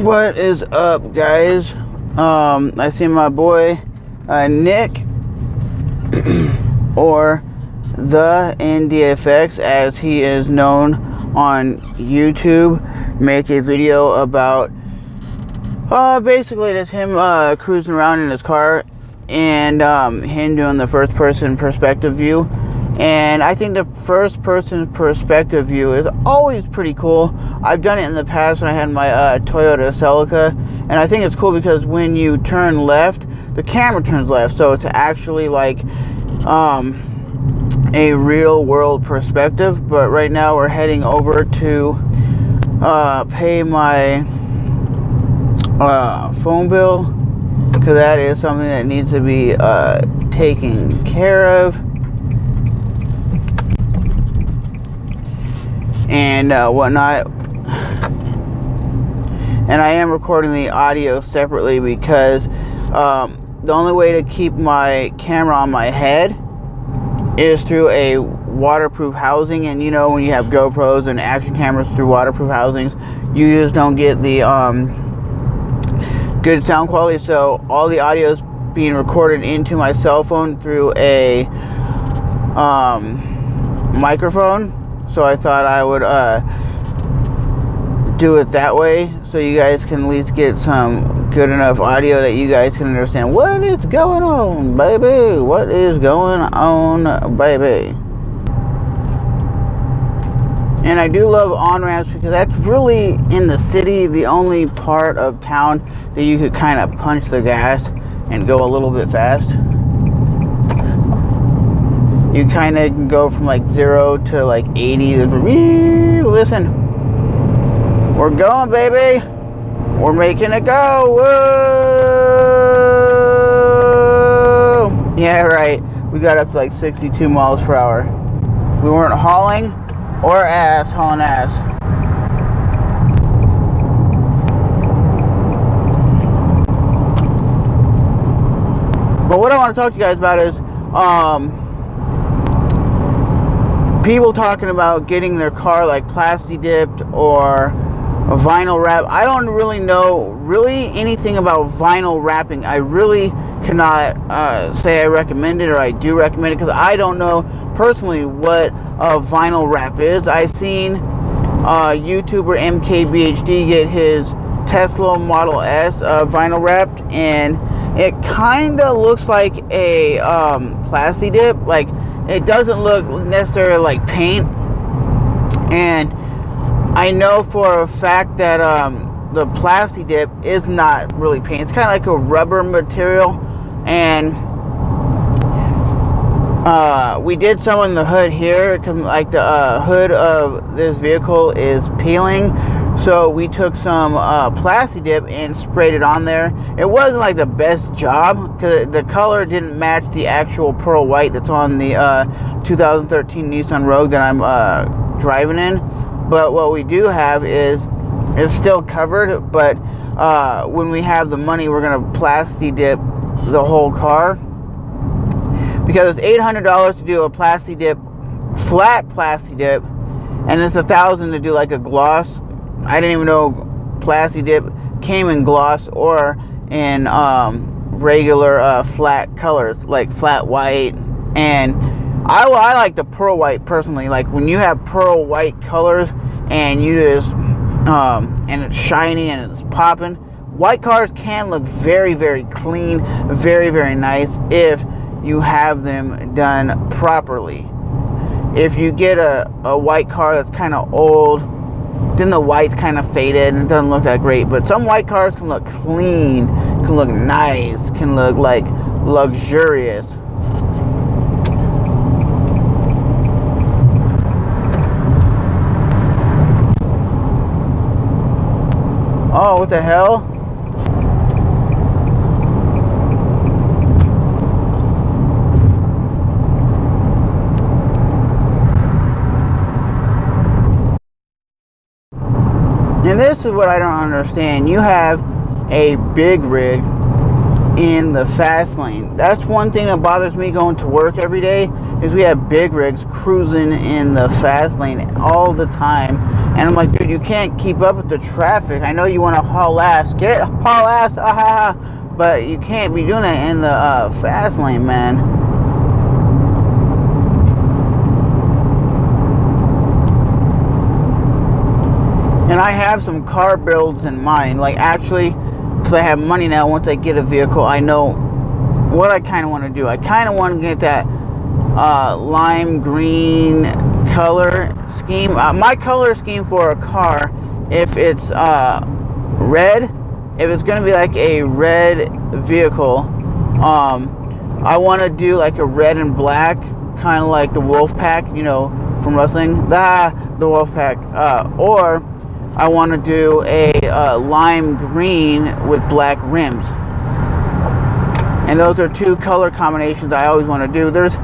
What is up, guys? I see my boy Nick or the NDFX as he is known on YouTube make a video about basically just him cruising around in his car and him doing the first person perspective view. And I think the first person perspective view is always pretty cool. I've done it in the past when I had my Toyota Celica, and I think it's cool because when you turn left, the camera turns left, so it's actually like a real world perspective. But right now we're heading over to pay my phone bill, because that is something that needs to be taken care of and whatnot. And I am recording the audio separately because the only way to keep my camera on my head is through a waterproof housing. And you know, when you have GoPros and action cameras through waterproof housings, you just don't get the good sound quality. So all the audio is being recorded into my cell phone through a microphone. So I thought I would do it that way, so you guys can at least get some good enough audio that you guys can understand what is going on, baby. What is going on, baby? And I do love on-ramps because that's really, in the city, the only part of town that you could kind of punch the gas and go a little bit fast. You kind of can go from like 0 to like 80. Listen, we're going, baby. We're making it go. Whoa! Yeah, right. We got up to like 62 miles per hour. We weren't hauling or hauling ass. But what I want to talk to you guys about is people talking about getting their car like plasti dipped or a vinyl wrap. I don't really know anything about vinyl wrapping. I really cannot say I recommend it or I do recommend it, because I don't know personally what a vinyl wrap is. I seen YouTuber MKBHD get his Tesla Model S vinyl wrapped, and it kind of looks like a Plasti Dip. Like, it doesn't look necessarily like paint. And I know for a fact that the Plasti Dip is not really paint. It's kind of like a rubber material. And we did some in the hood here, like the hood of this vehicle is peeling. So we took some Plasti Dip and sprayed it on there. It wasn't like the best job because the color didn't match the actual pearl white that's on the 2013 Nissan Rogue that I'm driving in. But what we do have is it's still covered. But when we have the money, we're gonna Plasti Dip the whole car, because it's $800 to do a Plasti Dip, flat Plasti Dip, and it's $1,000 to do like a gloss. I didn't even know Plasti Dip came in gloss or in regular flat colors, like flat white. And I like the pearl white personally. Like, when you have pearl white colors and you just and it's shiny and it's popping, white cars can look very, very clean, very, very nice if you have them done properly. If you get a white car that's kind of old, then the white's kind of faded and it doesn't look that great. But some white cars can look clean, can look nice, can look like luxurious. Oh, what the hell? And this is what I don't understand. You have a big rig in the fast lane. That's one thing that bothers me going to work every day, is we have big rigs cruising in the fast lane all the time. And I'm like, dude, you can't keep up with the traffic. I know you want to haul ass. Get it? Haul ass. Ah, ha, ha. But you can't be doing that in the fast lane, man. And I have some car builds in mind. Like, actually, because I have money now, once I get a vehicle, I know what I kind of want to do. I kind of want to get that lime green color scheme. My color scheme for a car, if it's red, if it's going to be like a red vehicle, I want to do like a red and black, kind of like the Wolfpack, you know, from wrestling, the Wolfpack, or I want to do a lime green with black rims. And those are two color combinations I always want to do. There's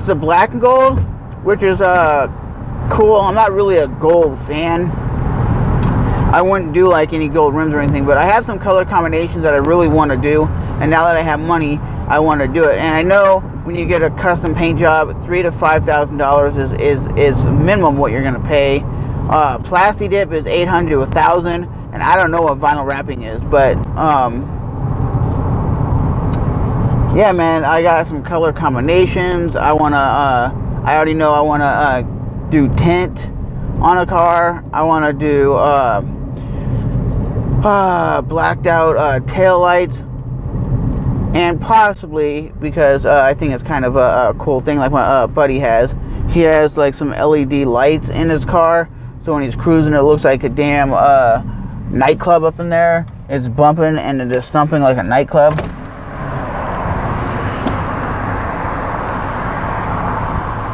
the black and gold, which is cool. I'm not really a gold fan. I wouldn't do like any gold rims or anything, but I have some color combinations that I really want to do, and now that I have money, I want to do it. And I know when you get a custom paint job, $3,000 to $5,000 is minimum what you're gonna pay. Plasti Dip is $800 to $1,000, and I don't know what vinyl wrapping is, but yeah, man, I got some color combinations. I already know I wanna do tint on a car. I wanna do blacked out tail lights, and possibly, because I think it's kind of a cool thing, like my buddy has. He has like some LED lights in his car, so when he's cruising, it looks like a damn nightclub up in there. It's bumping and it is thumping like a nightclub.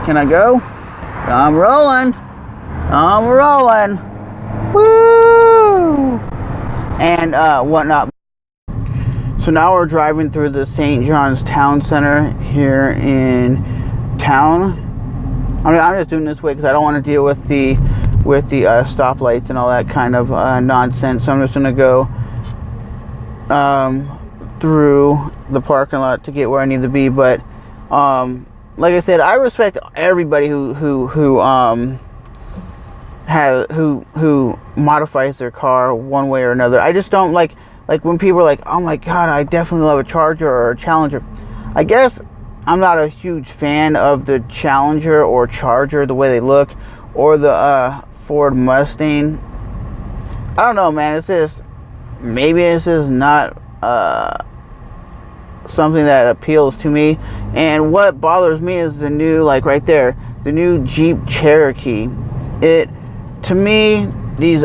Can I go? I'm rolling. I'm rolling. Woo! And whatnot. So now we're driving through the St. John's Town Center here in town. I mean, I'm just doing this way because I don't want to deal with the stoplights and all that kind of nonsense. So I'm just gonna go through the parking lot to get where I need to be. But like I said, I respect everybody who modifies their car one way or another. I just don't like when people are like, oh my god, I definitely love a Charger or a Challenger. I guess I'm not a huge fan of the Challenger or Charger, the way they look, or the Ford Mustang. I don't know, man. It's just, maybe it's just not something that appeals to me. And what bothers me is the new, like right there, the new Jeep Cherokee. It, to me, these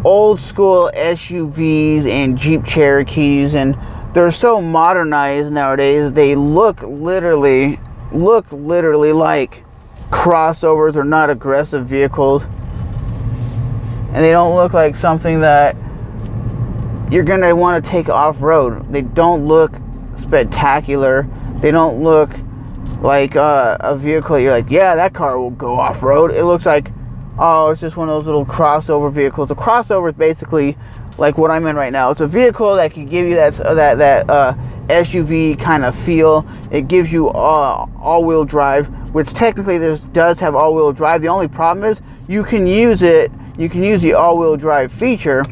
old school SUVs and Jeep Cherokees, and they're so modernized nowadays. They look literally like crossovers or not aggressive vehicles, and they don't look like something that you're gonna want to take off-road. They don't look spectacular. They don't look like a vehicle you're like, yeah, that car will go off-road. It looks like, oh, it's just one of those little crossover vehicles. A crossover is basically like what I'm in right now. It's a vehicle that can give you that SUV kind of feel. It gives you all-wheel drive, which technically this does have all-wheel drive. The only problem is you can use the all-wheel drive feature.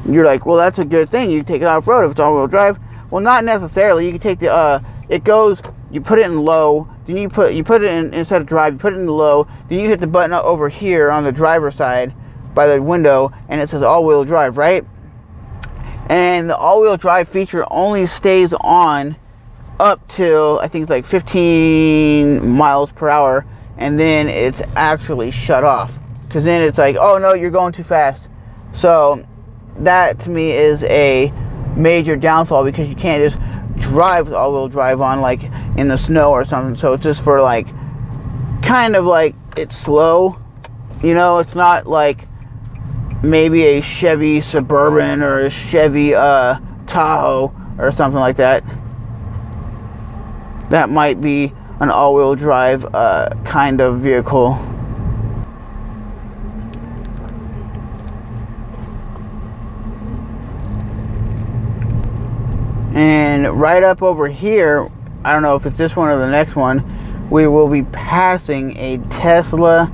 You're like, well, that's a good thing. You can take it off-road if it's all-wheel drive. Well, not necessarily. You can take the it goes, you put it in low, then you put it in, instead of drive, you put it in low, then you hit the button over here on the driver's side by the window, and it says all-wheel drive, right? And the all-wheel drive feature only stays on up till, I think it's like 15 miles per hour, and then it's actually shut off, because then it's like, oh no, you're going too fast. So that to me is a major downfall, because you can't just drive with all-wheel drive on like in the snow or something. So it's just for like, kind of like, it's slow, you know. It's not like maybe a Chevy Suburban or a Chevy Tahoe or something like that. That might be an all-wheel drive kind of vehicle. And right up over here I don't know if it's this one or the next one, we will be passing a Tesla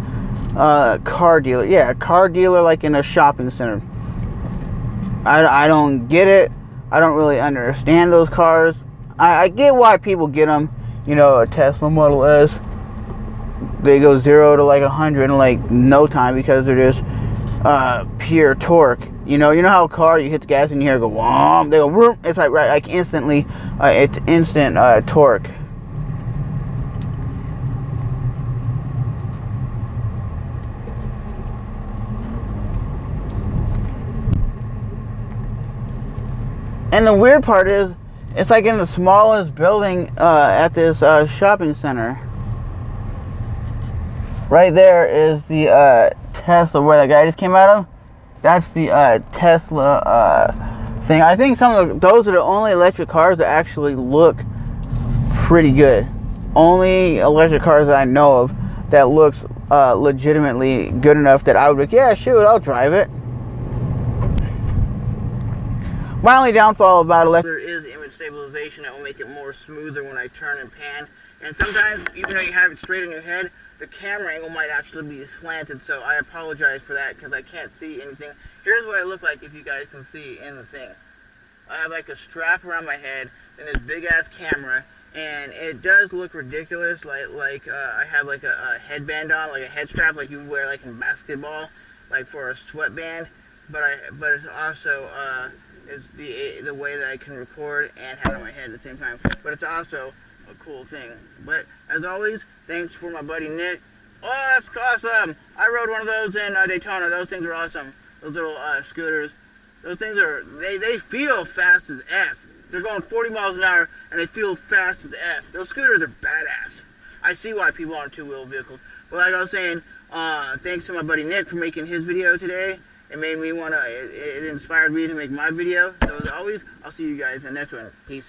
car dealer. Yeah, a car dealer like in a shopping center. I don't get it. I don't really understand those cars. I get why people get them. You know, a Tesla Model S, they go 0 to like 100 in like no time because they're just pure torque. You know how a car, you hit the gas and you hear it go whomp, they go whoop. It's like instantly, it's instant torque. And the weird part is, it's like in the smallest building at this shopping center. Right there is the Tesla where that guy just came out of. That's the Tesla thing. I think those are the only electric cars that actually look pretty good. Only electric cars that I know of that looks legitimately good enough that I would be like, yeah, shoot, I'll drive it. My only downfall about electric is image stabilization. That will make it more smoother when I turn and pan. And sometimes, even though you have it straight in your head, the camera angle might actually be slanted, so I apologize for that because I can't see anything. Here's what I look like if you guys can see in the thing. I have like a strap around my head and this big ass camera, and it does look ridiculous. Like I have like a headband on, like a head strap, like you wear like in basketball, like for a sweatband. But it's also is the way that I can record and have it on my head at the same time. But it's also a cool thing. But as always, thanks for my buddy Nick. Oh, that's awesome! I rode one of those in Daytona. Those things are awesome. Those little scooters. Those things are, they feel fast as F. They're going 40 miles an hour and they feel fast as F. Those scooters are badass. I see why people are on two-wheel vehicles. But like I was saying, thanks to my buddy Nick for making his video today. It made me it inspired me to make my video. So as always, I'll see you guys in the next one. Peace.